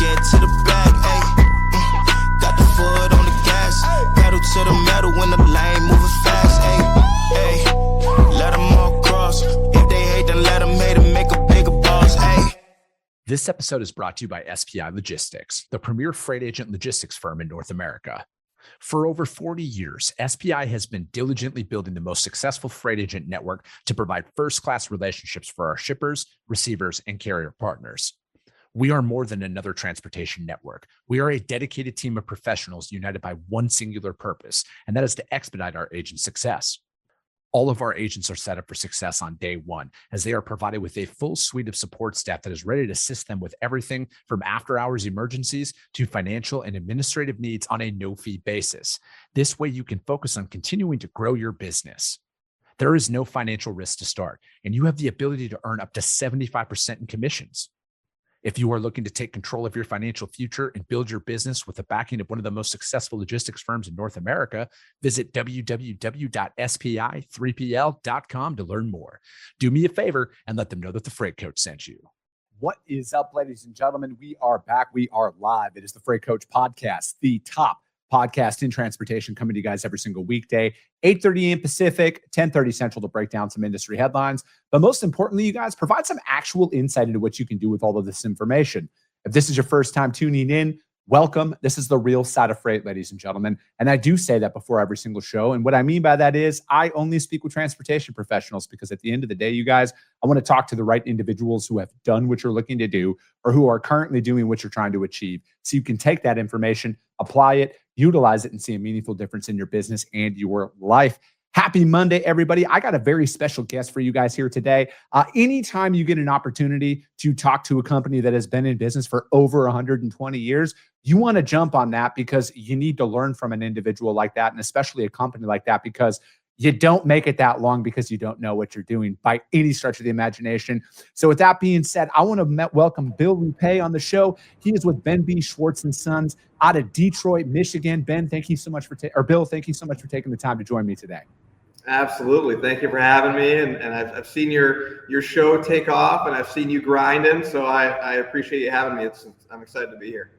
get to the bag, ayy. Got the foot on the gas, pedal to the metal when the lane moving fast, ayy, ayy. Let them all cross. If they hate, then let them hate and make a bigger boss, ayy. This episode is brought to you by SPI Logistics, the premier freight agent logistics firm in North America. For over 40 years, SPI has been diligently building the most successful freight agent network to provide first-class relationships for our shippers, receivers, and carrier partners. We are more than another transportation network. We are a dedicated team of professionals united by one singular purpose, and that is to expedite our agents' success. All of our agents are set up for success on day one, as they are provided with a full suite of support staff that is ready to assist them with everything from after-hours emergencies to financial and administrative needs on a no-fee basis. This way, you can focus on continuing to grow your business. There is no financial risk to start, and you have the ability to earn up to 75% in commissions. If you are looking to take control of your financial future and build your business with the backing of one of the most successful logistics firms in North America, visit www.spi3pl.com to learn more. Do me a favor and let them know that the Freight Coach sent you. What is up, ladies and gentlemen? We are back. We are live. It is the Freight Coach Podcast, the top podcast in transportation, coming to you guys every single weekday, 8:30 a.m. Pacific, 10:30 Central, to break down some industry headlines. But most importantly, you guys, provide some actual insight into what you can do with all of this information. If this is your first time tuning in, welcome. This is the real side of freight, ladies and gentlemen. And I do say that before every single show. And what I mean by that is I only speak with transportation professionals, because at the end of the day, you guys, I want to talk to the right individuals who have done what you're looking to do or who are currently doing what you're trying to achieve. So you can take that information, apply it, utilize it, and see a meaningful difference in your business and your life. Happy Monday, everybody. I got a very special guest for you guys here today. Anytime you get an opportunity to talk to a company that has been in business for over 120 years, you want to jump on that, because you need to learn from an individual like that, and especially a company like that, because you don't make it that long because you don't know what you're doing by any stretch of the imagination. So with that being said, I want to welcome Bill Loupée on the show. He is with Ben B, Schwartz and Sons out of Detroit, Michigan. Ben, thank you so much Bill, thank you so much for taking the time to join me today. Absolutely. Thank you for having me. And I've seen your show take off, and I've seen you grinding. So I appreciate you having me. I'm excited to be here.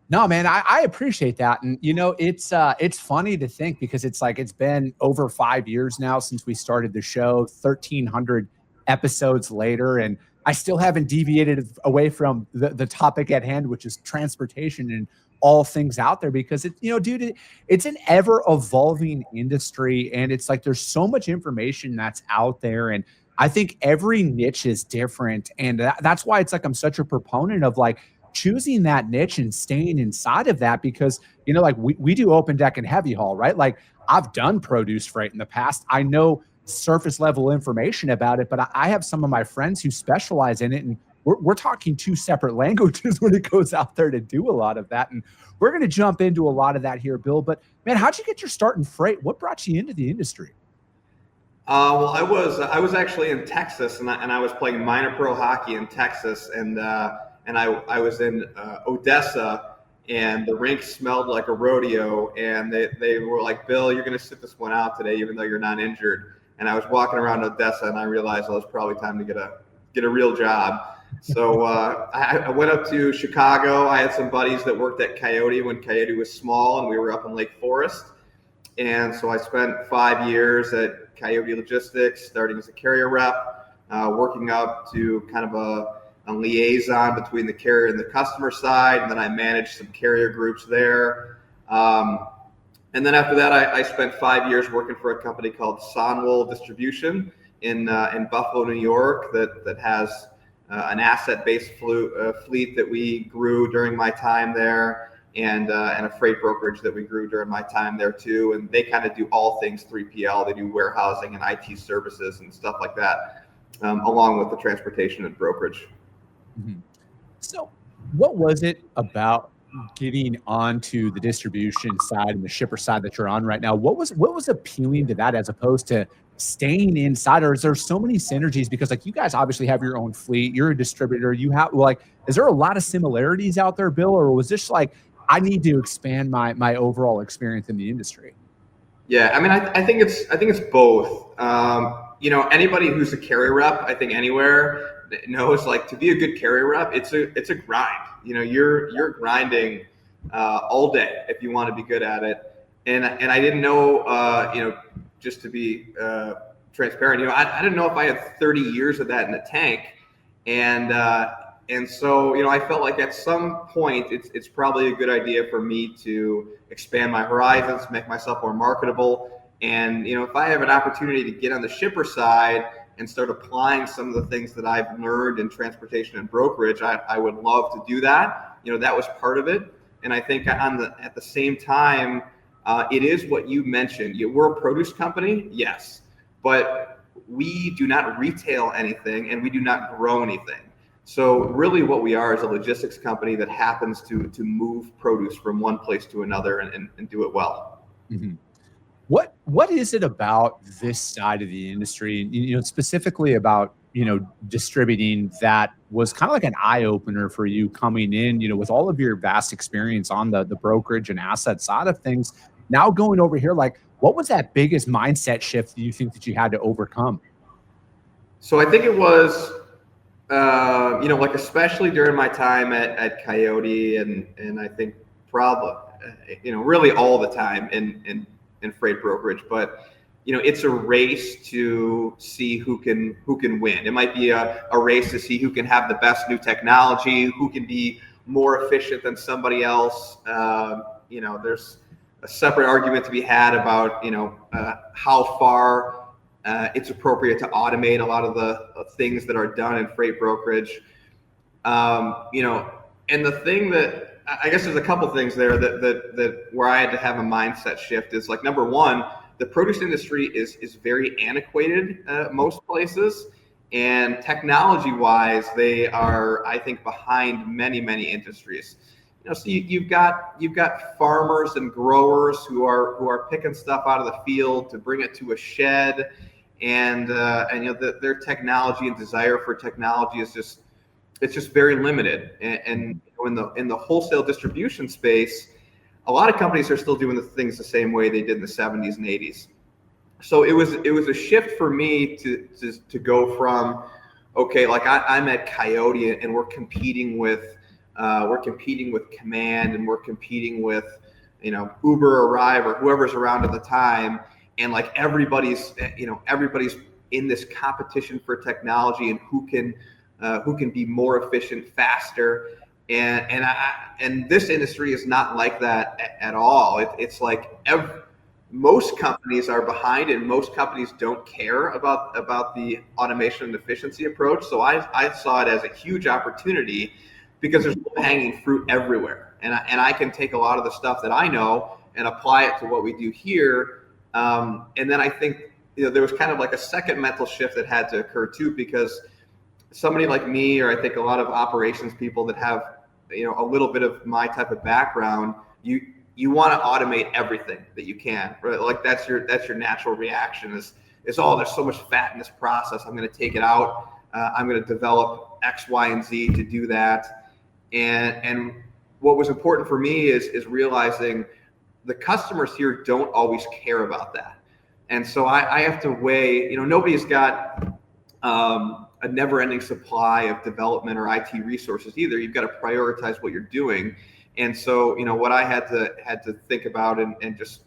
No, man, I appreciate that. And, you know, it's funny to think, because it's like it's been over 5 years now since we started the show, 1,300 episodes later, and I still haven't deviated away from the topic at hand, which is transportation and all things out there, because it's an ever evolving industry, and it's like there's so much information that's out there, and I think every niche is different, and that's why it's like I'm such a proponent of like choosing that niche and staying inside of that, because like we do open deck and heavy haul, right? Like I've done produce freight in the past. I know surface level information about it, but I have some of my friends who specialize in it, and we're talking two separate languages when it goes out there to do a lot of that. And we're going to jump into a lot of that here, Bill. But man, how'd you get your start in freight? What brought you into the industry? Well, I was actually in Texas, and I was playing minor pro hockey in Texas, and I was in Odessa, and the rink smelled like a rodeo, and they were like, Bill, you're going to sit this one out today, even though you're not injured. And I was walking around Odessa, and I realized it was probably time to get a real job. So I went up to Chicago. I had some buddies that worked at Coyote when Coyote was small, and we were up in Lake Forest. And so I spent 5 years at Coyote Logistics, starting as a carrier rep, working up to kind of a liaison between the carrier and the customer side. And then I managed some carrier groups there. And then after that, I spent 5 years working for a company called Sonwool Distribution in Buffalo, New York, that has an asset-based fleet that we grew during my time there, and a freight brokerage that we grew during my time there too. And they kind of do all things 3PL. They do warehousing and IT services and stuff like that, along with the transportation and brokerage. Mm-hmm. So what was it about getting onto the distribution side and the shipper side that you're on right now? What was appealing to that as opposed to staying inside? Or is there so many synergies? Because like you guys obviously have your own fleet, you're a distributor, you have is there a lot of similarities out there, Bill? Or was this like, I need to expand my overall experience in the industry? Yeah, I mean, I think it's both. Anybody who's a carrier rep, I think anywhere knows, like, to be a good carrier rep, it's a grind. you're grinding all day if you want to be good at it. And I didn't know, just to be transparent, I didn't know if I had 30 years of that in the tank. And so, I felt like at some point it's probably a good idea for me to expand my horizons, make myself more marketable. And, if I have an opportunity to get on the shipper side and start applying some of the things that I've learned in transportation and brokerage, I would love to do that. That was part of it. And I think at the same time, it is what you mentioned. We're a produce company, yes, but we do not retail anything and we do not grow anything. So really what we are is a logistics company that happens to move produce from one place to another and do it well. Mm-hmm. What is it about this side of the industry, specifically about, distributing, that was kind of like an eye opener for you coming in, with all of your vast experience on the brokerage and asset side of things, now going over here, like, what was that biggest mindset shift you think that you had to overcome? So I think it was, especially during my time at Coyote and I think probably, really all the time in freight brokerage, but it's a race to see who can win. It might be a race to see who can have the best new technology, who can be more efficient than somebody else. There's a separate argument to be had about how far it's appropriate to automate a lot of the things that are done in freight brokerage. And the thing that I guess there's a couple things there that where I had to have a mindset shift is, like, number one, the produce industry is very antiquated most places, and technology wise they are, I think, behind many industries. So you've got farmers and growers who are picking stuff out of the field to bring it to a shed, and their technology and desire for technology is just very limited. And in the wholesale distribution space, a lot of companies are still doing the things the same way they did in the 70s and 80s. So it was a shift for me to go from, okay, like I'm at Coyote and we're competing with Command, and we're competing with Uber or Arrive or whoever's around at the time, and like everybody's in this competition for technology and who can be more efficient faster. And this industry is not like that at all. It's like most companies are behind, and most companies don't care about the automation and efficiency approach. So I saw it as a huge opportunity because there's hanging fruit everywhere, and I can take a lot of the stuff that I know and apply it to what we do here. And then I think there was kind of like a second mental shift that had to occur too, because somebody like me, or I think a lot of operations people that have a little bit of my type of background, you want to automate everything that you can, right? Like that's your natural reaction is oh, there's so much fat in this process, I'm going to take it out. I'm going to develop X, Y, and Z to do that. And what was important for me is realizing the customers here don't always care about that. And so I have to weigh, nobody's got a never-ending supply of development or IT resources either. You've got to prioritize what you're doing. And so, what I had to think about and just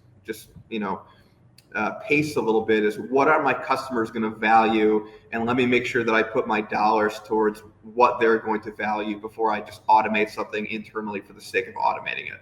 pace a little bit is, what are my customers going to value, and let me make sure that I put my dollars towards what they're going to value before I just automate something internally for the sake of automating it.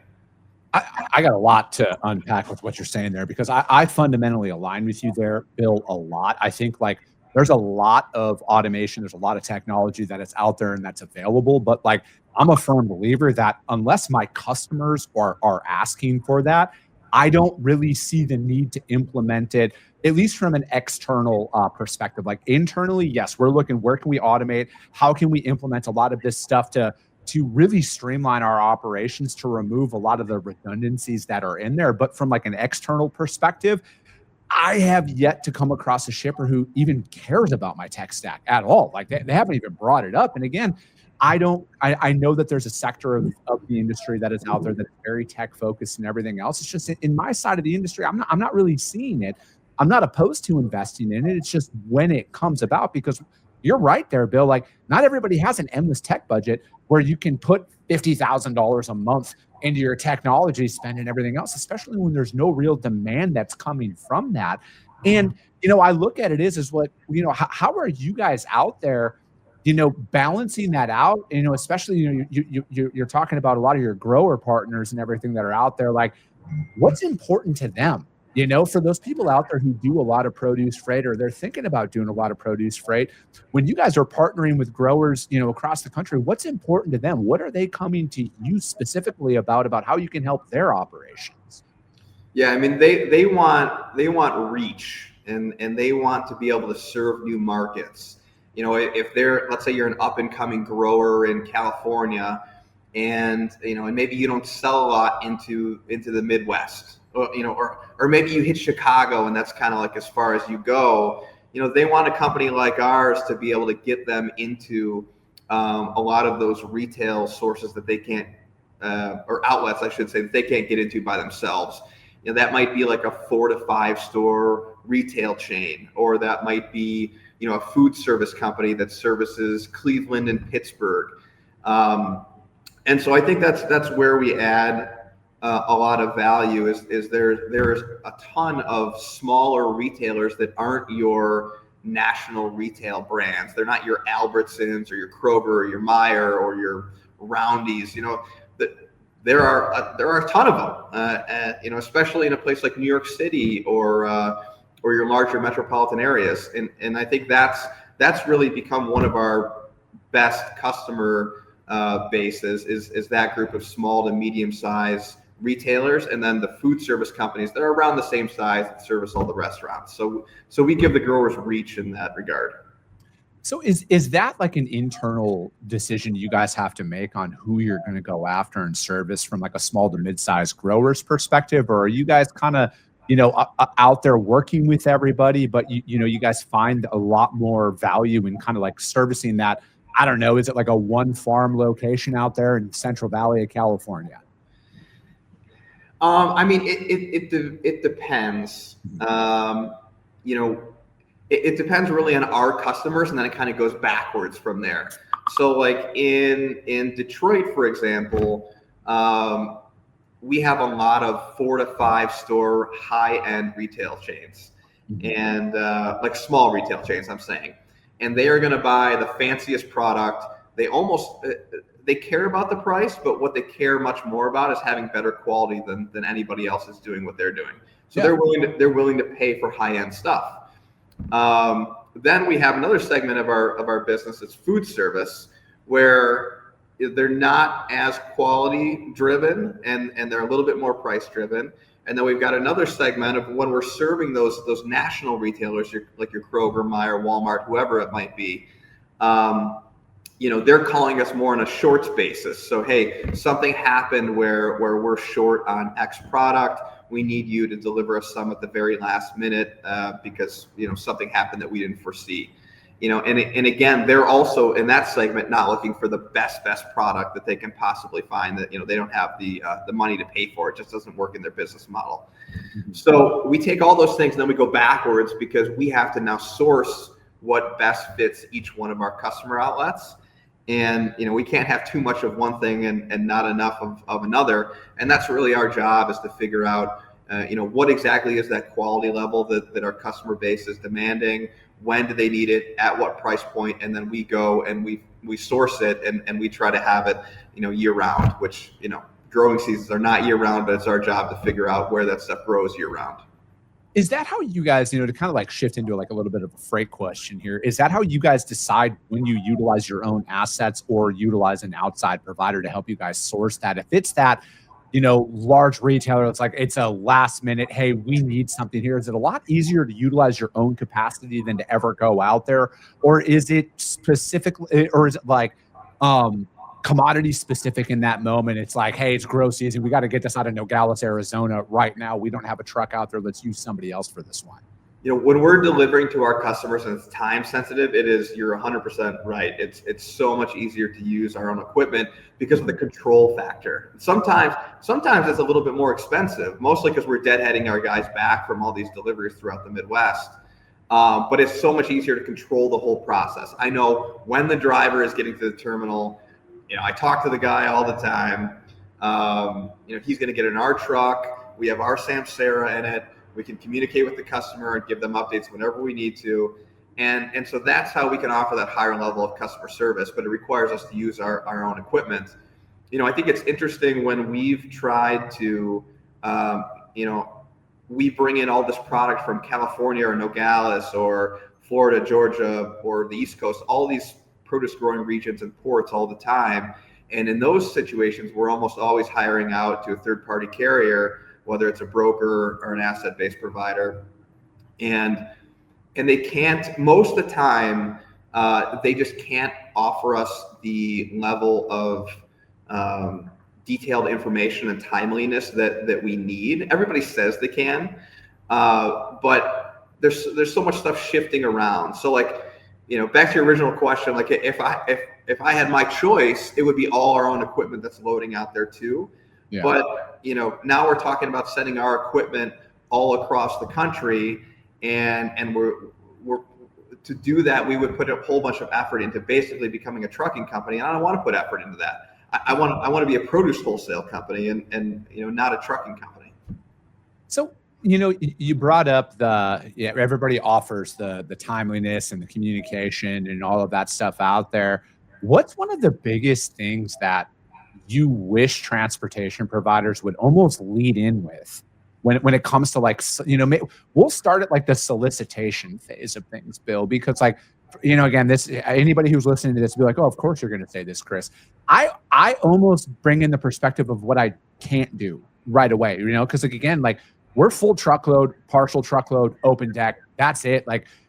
I got a lot to unpack with what you're saying there, because I fundamentally align with you there, Bill, a lot. I think like there's a lot of automation, there's a lot of technology that is out there and that's available, but like I'm a firm believer that unless my customers are asking for that, I don't really see the need to implement it, at least from an external perspective. Like internally, yes, we're looking, where can we automate? How can we implement a lot of this stuff to really streamline our operations, to remove a lot of the redundancies that are in there? But from like an external perspective, I have yet to come across a shipper who even cares about my tech stack at all. Like they haven't even brought it up. And again, I know that there's a sector of the industry that is out there that is very tech focused and everything else. It's just in my side of the industry, I'm not really seeing it. I'm not opposed to investing in it. It's just when it comes about, because you're right there, Bill. Like not everybody has an endless tech budget where you can put $50,000 a month into your technology spend and everything else, especially when there's no real demand that's coming from that. And, I look at it is what, how are you guys out there, balancing that out, especially, you're talking about a lot of your grower partners and everything that are out there, like what's important to them? For those people out there who do a lot of produce freight, or they're thinking about doing a lot of produce freight, when you guys are partnering with growers, across the country, what's important to them? What are they coming to you specifically about how you can help their operations? Yeah, I mean, they want reach, and they want to be able to serve new markets. If let's say you're an up and coming grower in California, and and maybe you don't sell a lot into the Midwest. Or maybe you hit Chicago and that's kind of like as far as you go. They want a company like ours to be able to get them into a lot of those retail sources that they can't, or outlets, I should say, that they can't get into by themselves. That might be like a 4 to 5 store retail chain, or that might be a food service company that services Cleveland and Pittsburgh. And so I think that's where we add a lot of value is there's a ton of smaller retailers that aren't your national retail brands. They're not your Albertsons or your Kroger or your Meijer or your Roundy's. There are a ton of them. Especially in a place like New York City or your larger metropolitan areas. And I think that's really become one of our best customer bases is that group of small to medium size retailers, and then the food service companies that are around the same size that service all the restaurants. So we give the growers reach in that regard. So is that like an internal decision you guys have to make on who you're going to go after and service from like a small to mid-sized growers perspective, or are you guys kind of out there working with everybody, but you guys find a lot more value in kind of like servicing that? I don't know. Is it like a one farm location out there in Central Valley of California? I mean, it depends. It depends really on our customers, and then it kind of goes backwards from there. So like in Detroit, for example, we have a lot of 4 to 5 store high-end retail chains, and like small retail chains, I'm saying. And they are going to buy the fanciest product. They care about the price, but what they care much more about is having better quality than anybody else is doing what they're doing. So they're willing to pay for high-end stuff. Then we have another segment of our business that's food service, where they're not as quality driven and they're a little bit more price driven. And then we've got another segment of when we're serving those national retailers, like your Kroger, Meijer, Walmart, whoever it might be. They're calling us more on a shorts basis. So, hey, something happened where we're short on X product. We need you to deliver us some at the very last minute because, something happened that we didn't foresee. And again, they're also in that segment not looking for the best product that they can possibly find that, they don't have the money to pay for. It just doesn't work in their business model. So we take all those things and then we go backwards because we have to now source what best fits each one of our customer outlets. And, we can't have too much of one thing and not enough of another. And that's really our job, is to figure out, what exactly is that quality level that our customer base is demanding? When do they need it? At what price point? And then we go and we source it and we try to have it, year round, which, growing seasons are not year round, but it's our job to figure out where that stuff grows year round. Is that how you guys, to kind of like shift into like a little bit of a freight question here, is that how you guys decide when you utilize your own assets or utilize an outside provider to help you guys source that? If it's that, large retailer, it's like, it's a last minute, hey, we need something here. Is it a lot easier to utilize your own capacity than to ever go out there? Or is it specifically, or is it like commodity specific in that moment? It's like, hey, it's grow season. We got to get this out of Nogales, Arizona right now. We don't have a truck out there. Let's use somebody else for this one. When we're delivering to our customers and it's time sensitive, you're 100% right. It's so much easier to use our own equipment because of the control factor. Sometimes it's a little bit more expensive, mostly because we're deadheading our guys back from all these deliveries throughout the Midwest. But it's so much easier to control the whole process. I know when the driver is getting to the terminal, I talk to the guy all the time. He's going to get in our truck. We have our Samsara in it. We can communicate with the customer and give them updates whenever we need to. And so that's how we can offer that higher level of customer service, but it requires us to use our own equipment. I think it's interesting when we've tried to, we bring in all this product from California or Nogales or Florida, Georgia, or the East Coast, all these produce growing regions and ports all the time. And in those situations, we're almost always hiring out to a third-party carrier, whether it's a broker or an asset-based provider. And they can't, most of the time, they just can't offer us the level of detailed information and timeliness that we need. Everybody says they can, but there's so much stuff shifting around. So back to your original question, if I had my choice, it would be all our own equipment that's loading out there too. Yeah. But now we're talking about sending our equipment all across the country, and we're to do that, we would put a whole bunch of effort into basically becoming a trucking company. And I don't want to put effort into that. I want to be a produce wholesale company and not a trucking company. So you brought up everybody offers the timeliness and the communication and all of that stuff out there. What's one of the biggest things that you wish transportation providers would almost lead in with when it comes to we'll start at the solicitation phase of things, Bill, because again, this, anybody who's listening to this will be like, oh, of course you're going to say this, Chris. I almost bring in the perspective of what I can't do right away, because again, we're full truckload, partial truckload, open deck. That's it.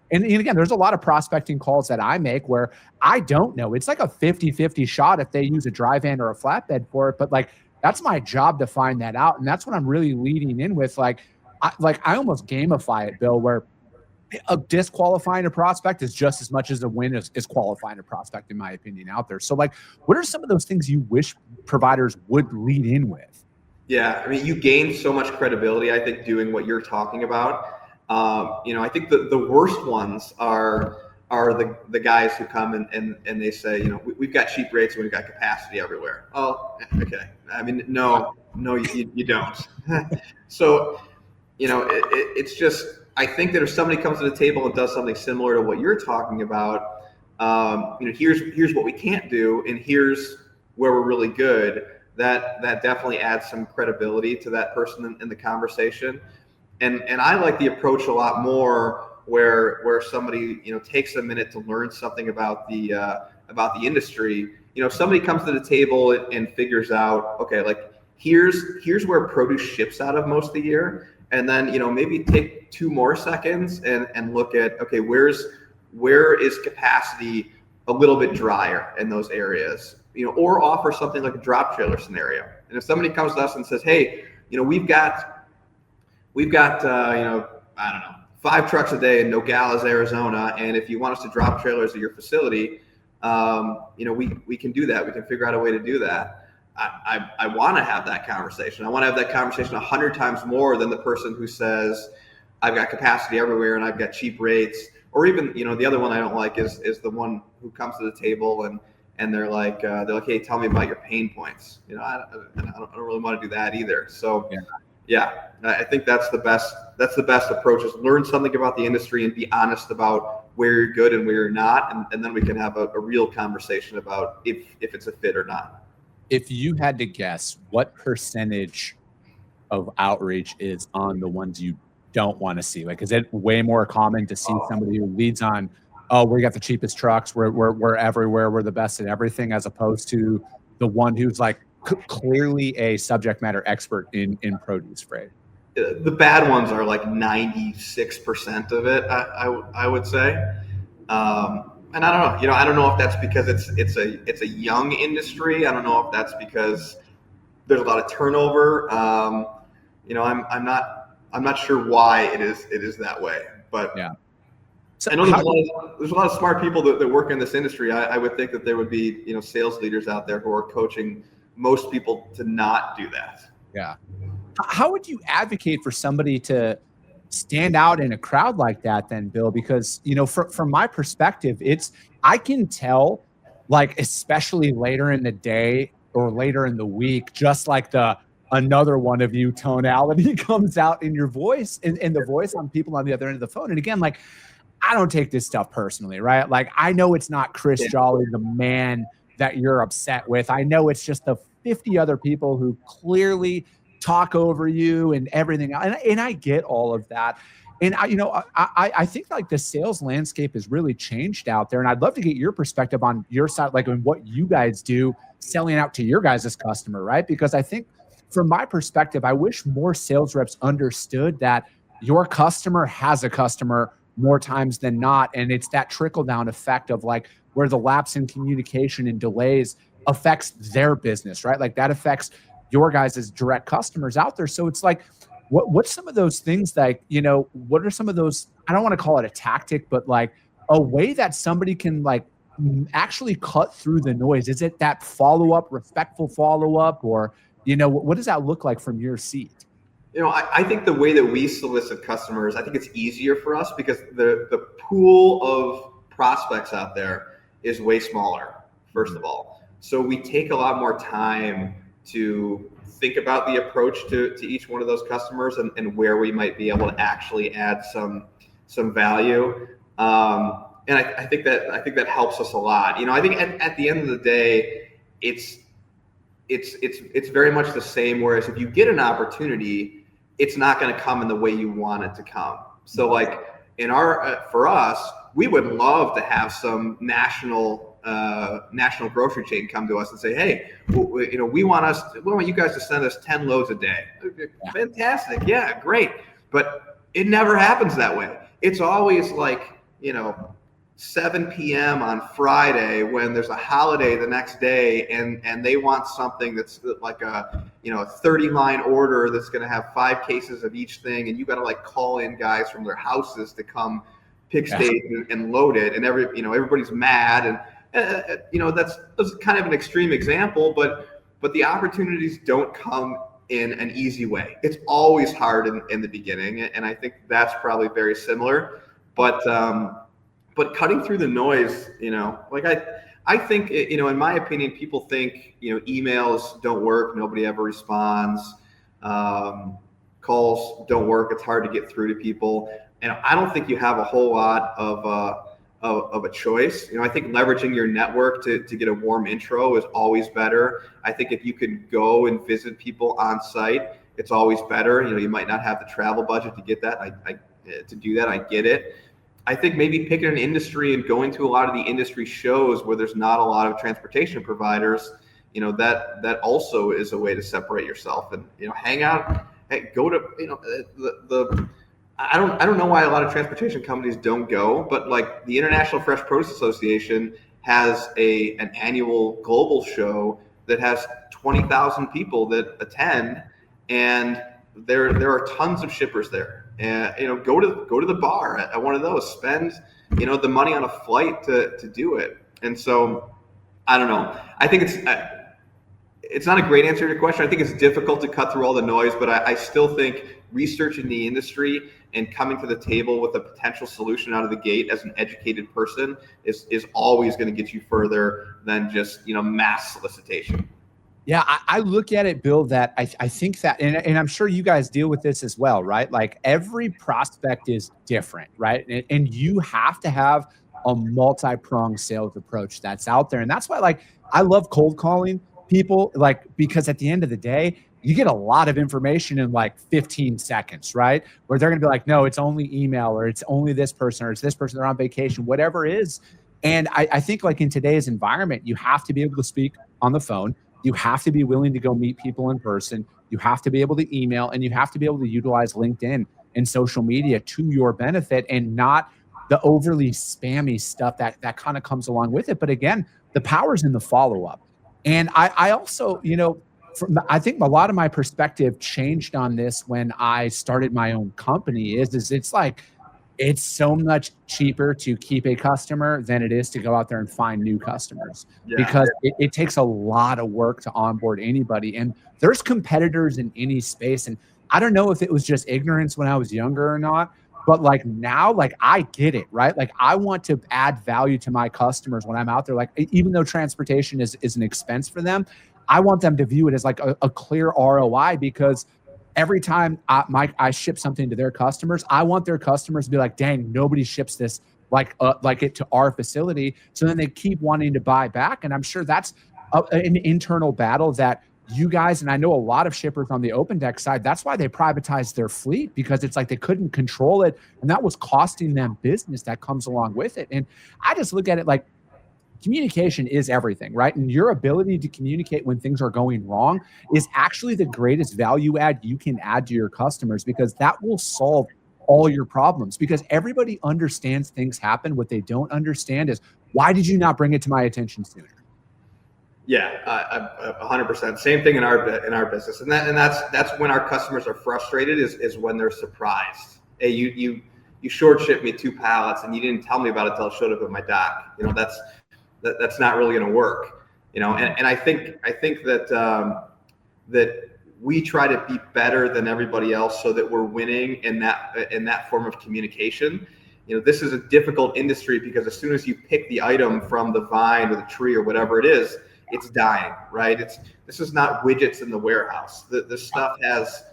And again, there's a lot of prospecting calls that I make where I don't know. It's like a 50-50 shot if they use a dry van or a flatbed for it. But that's my job to find that out. And that's what I'm really leading in with. I almost gamify it, Bill, where a disqualifying a prospect is just as much as a win is qualifying a prospect, in my opinion, out there. So what are some of those things you wish providers would lead in with? Yeah. I mean, you gain so much credibility, I think, doing what you're talking about. I think the worst ones are the guys who come and they say, we've got cheap rates and we've got capacity everywhere. Oh, okay. I mean, no, you don't. So, it's just, I think that if somebody comes to the table and does something similar to what you're talking about, here's what we can't do, and here's where we're really good. That definitely adds some credibility to that person in the conversation. And I like the approach a lot more where somebody takes a minute to learn something about the industry. If somebody comes to the table and figures out, okay, here's where produce ships out of most of the year, and then maybe take 2 more seconds and look at, okay, where is capacity a little bit drier in those areas, or offer something like a drop trailer scenario. And if somebody comes to us and says, hey, we've got I don't know, 5 trucks a day in Nogales, Arizona, and if you want us to drop trailers at your facility, we can do that. We can figure out a way to do that. I want to have that conversation. I want to have that conversation 100 times more than the person who says, I've got capacity everywhere and I've got cheap rates. Or even, the other one I don't like is the one who comes to the table and they're like, hey, tell me about your pain points. I don't really want to do that either. So yeah, I think that's the best approach, is learn something about the industry and be honest about where you're good and where you're not. And then we can have a real conversation about if it's a fit or not. If you had to guess, what percentage of outreach is on the ones you don't want to see? Is it way more common to see somebody who leads on, oh, we got the cheapest trucks, we're everywhere, we're the best at everything, as opposed to the one who's clearly a subject matter expert in produce freight? The bad ones are 96% of it, I would say. And I don't know, I don't know if that's because it's a young industry. I don't know if that's because there's a lot of turnover. I'm not sure why it is that way, but yeah. So I know there's a lot of smart people that work in this industry. I would think that there would be, sales leaders out there who are coaching most people to not do that. Yeah. How would you advocate for somebody to stand out in a crowd like that then, Bill? Because, from my perspective, I can tell like especially later in the day or later in the week, just like the another one of you tonality comes out in your voice, in the voice on people on the other end of the phone. And again, like, I don't take this stuff personally, right? Like, I know it's not Chris Jolly, the man that you're upset with. I know it's just the 50 other people who clearly talk over you and everything. And I get all of that. And I think like the sales landscape has really changed out there. And I'd love to get your perspective on your side, like on what you guys do selling out to your guys' customer, right? Because I think from my perspective, I wish more sales reps understood that your customer has a customer more times than not. And it's that trickle down effect of like where the lapse in communication and delays affects their business, right? Like that affects your guys' direct customers out there. So it's like, what's some of those things like, what are some of those, I don't want to call it a tactic, but like a way that somebody can like actually cut through the noise? Is it that follow-up, respectful follow-up, or, what does that look like from your seat? I think the way that we solicit customers, I think it's easier for us because the pool of prospects out there is way smaller, first of all. So we take a lot more time to think about the approach to each one of those customers and where we might be able to actually add some value. And I think that helps us a lot. I think at the end of the day, it's very much the same. Whereas if you get an opportunity, it's not going to come in the way you want it to come. So like for us, we would love to have some national grocery chain come to us and say, hey, we want you guys to send us 10 loads a day. Fantastic. Yeah, great. But it never happens that way. It's always like, 7 p.m. on Friday when there's a holiday the next day and they want something that's like a 30-line order that's going to have 5 cases of each thing, and you got to like call in guys from their houses to come pick steak and load it, and everybody's mad, and that's kind of an extreme example, but the opportunities don't come in an easy way. It's always hard in the beginning, and I think that's probably very similar, but cutting through the noise, like I think, in my opinion, people think, emails don't work. Nobody ever responds. Calls don't work. It's hard to get through to people. And I don't think you have a whole lot of a choice. I think leveraging your network to get a warm intro is always better. I think if you can go and visit people on site, it's always better. You might not have the travel budget to get that. To do that, I get it. I think maybe picking an industry and going to a lot of the industry shows where there's not a lot of transportation providers, that also is a way to separate yourself and, hang out, go to, I don't know why a lot of transportation companies don't go, but like the International Fresh Produce Association has an annual global show that has 20,000 people that attend, and there are tons of shippers there. And go to the bar at one of those. Spend the money on a flight to do it. And so I don't know. I think it's not a great answer to your question. I think it's difficult to cut through all the noise, but I still think researching the industry and coming to the table with a potential solution out of the gate as an educated person is always going to get you further than just mass solicitation. Yeah, I look at it, Bill, that I think that, and I'm sure you guys deal with this as well, right? Like every prospect is different, right? And you have to have a multi-pronged sales approach that's out there. And that's why, like, I love cold calling people, like, because at the end of the day, you get a lot of information in like 15 seconds, right? Where they're going to be like, no, it's only email, or it's only this person, or it's this person, they're on vacation, whatever it is. And I think like in today's environment, you have to be able to speak on the phone. You have to be willing to go meet people in person. You have to be able to email, and you have to be able to utilize LinkedIn and social media to your benefit, and not the overly spammy stuff that kind of comes along with it. But again, the power's in the follow-up. And I also, I think a lot of my perspective changed on this when I started my own company is it's like, it's so much cheaper to keep a customer than it is to go out there and find new customers, because it takes a lot of work to onboard anybody. And there's competitors in any space. And I don't know if it was just ignorance when I was younger or not, But like now, like I get it, right? Like I want to add value to my customers when I'm out there. Like even though transportation is an expense for them, I want them to view it as like a clear ROI, because every time I ship something to their customers, I want their customers to be like, dang, nobody ships this like it to our facility. So then they keep wanting to buy back. And I'm sure that's an internal battle that you guys, and I know a lot of shippers on the open deck side, that's why they privatized their fleet, because it's like they couldn't control it. And that was costing them business that comes along with it. And I just look at it like communication is everything, right? And your ability to communicate when things are going wrong is actually the greatest value add you can add to your customers, because that will solve all your problems, because everybody understands things happen. What they don't understand is, why did you not bring it to my attention sooner? Yeah, 100%. Same thing in our business, and that's when our customers are frustrated is when they're surprised. Hey, you short shipped me 2 pallets and you didn't tell me about it until it showed up at my dock. You know, that's not really going to work. You know, and I think that that we try to be better than everybody else so that we're winning in that form of communication. You know, this is a difficult industry because as soon as you pick the item from the vine or the tree or whatever it is, it's dying, right? This is not widgets in the warehouse. This stuff has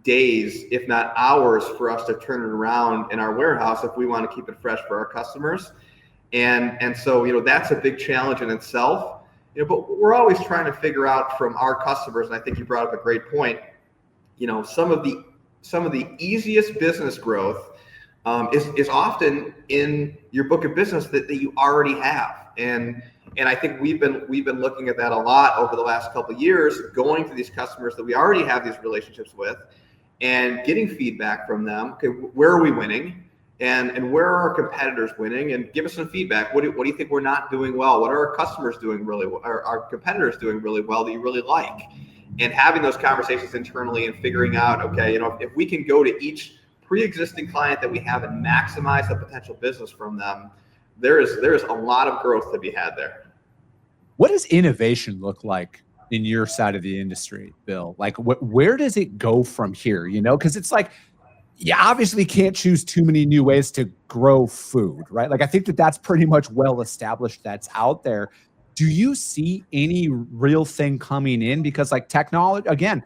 days, if not hours, for us to turn it around in our warehouse if we want to keep it fresh for our customers. And so, you know, that's a big challenge in itself. You know, but we're always trying to figure out from our customers, and I think you brought up a great point. You know, some of the easiest business growth is often in your book of business that you already have. And I think we've been looking at that a lot over the last couple of years, going to these customers that we already have these relationships with and getting feedback from them. Okay, where are we winning? And where are our competitors winning? And give us some feedback. What do you think we're not doing well? What are our customers doing really well? Are our competitors doing really well that you really like? And having those conversations internally and figuring out, okay, you know, if we can go to each pre-existing client that we have and maximize the potential business from them, there is a lot of growth to be had there. What does innovation look like in your side of the industry, Bill? Like, where does it go from here? You know, because it's like, you obviously can't choose too many new ways to grow food, right? Like, I think that's pretty much well established, that's out there. Do you see any real thing coming in? Because like technology, again,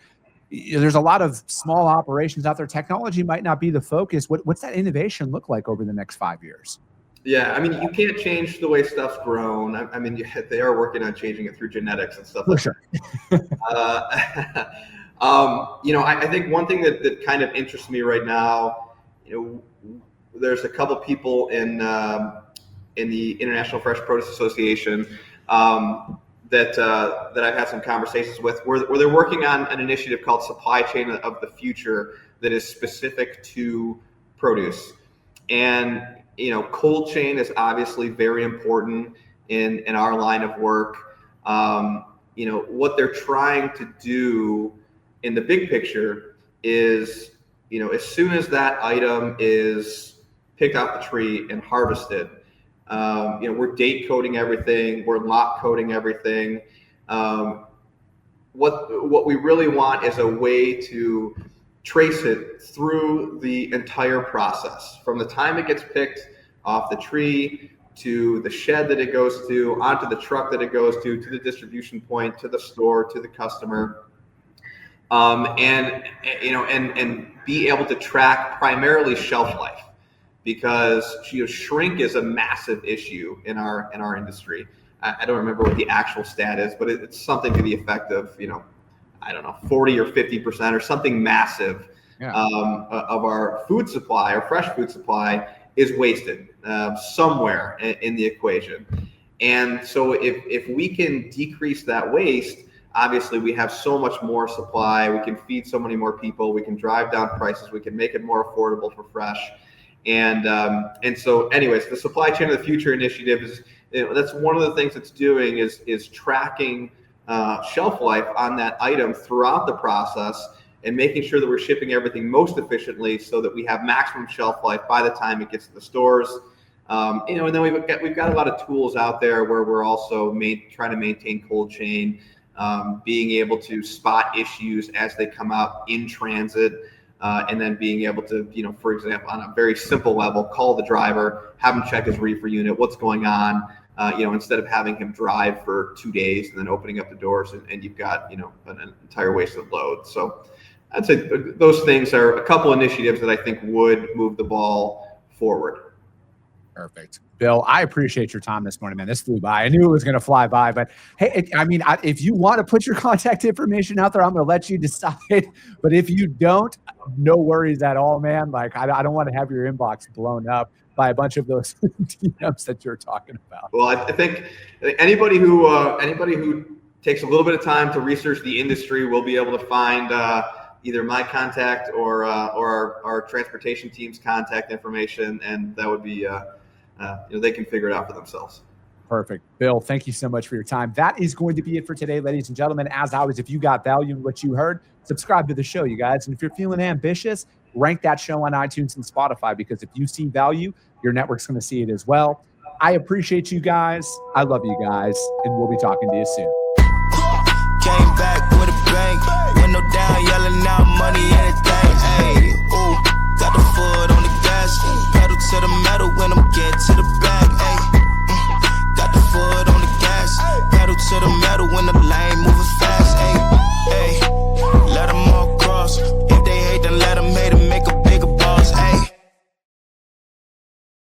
there's a lot of small operations out there. Technology might not be the focus. What's that innovation look like over the next 5 years? Yeah, I mean, you can't change the way stuff's grown. I mean, they are working on changing it through genetics and stuff. For sure. You know, I think one thing that kind of interests me right now, you know, there's a couple people in the International Fresh Produce Association that I've had some conversations with, where they're working on an initiative called Supply Chain of the Future that is specific to produce. And you know, cold chain is obviously very important in our line of work. You know, what they're trying to do in the big picture is, you know, as soon as that item is picked off the tree and harvested, you know, we're date coding everything, we're lot coding everything. What we really want is a way to trace it through the entire process, from the time it gets picked off the tree to the shed that it goes to, onto the truck that it goes to the distribution point, to the store, to the customer, and you know, and be able to track primarily shelf life, because you know, shrink is a massive issue in our industry. I don't remember what the actual stat is, but it's something to the effect of, you know, I don't know, 40 or 50% or something massive. Yeah. Of our food supply, our fresh food supply, is wasted somewhere in the equation. And so if we can decrease that waste, obviously we have so much more supply, we can feed so many more people, we can drive down prices, we can make it more affordable for fresh. And so anyways, the Supply Chain of the Future initiative is, you know, that's one of the things it's doing is tracking shelf life on that item throughout the process, and making sure that we're shipping everything most efficiently so that we have maximum shelf life by the time it gets to the stores. You know, and then we've got a lot of tools out there where we're also trying to maintain cold chain, being able to spot issues as they come out in transit. and then being able to, for example, on a very simple level, call the driver, have him check his reefer unit, what's going on, instead of having him drive for 2 days and then opening up the doors and you've got, an entire wasted load. So I'd say those things are a couple initiatives that I think would move the ball forward. Perfect. Bill, I appreciate your time this morning, man. This flew by. I knew it was going to fly by, but hey, if you want to put your contact information out there, I'm going to let you decide. But if you don't, no worries at all, man. Like, I don't want to have your inbox blown up by a bunch of those DMs that you're talking about. Well, I think anybody who takes a little bit of time to research the industry will be able to find either my contact or our transportation team's contact information, and that would be they can figure it out for themselves. Perfect. Bill, thank you so much for your time. That is going to be it for today, ladies and gentlemen. As always, if you got value in what you heard, subscribe to the show, you guys. And if you're feeling ambitious, rank that show on iTunes and Spotify, because if you see value, your network's going to see it as well. I appreciate you guys. I love you guys, and we'll be talking to you soon. Came back with a bang, window down, yelling out money, anything. Hey.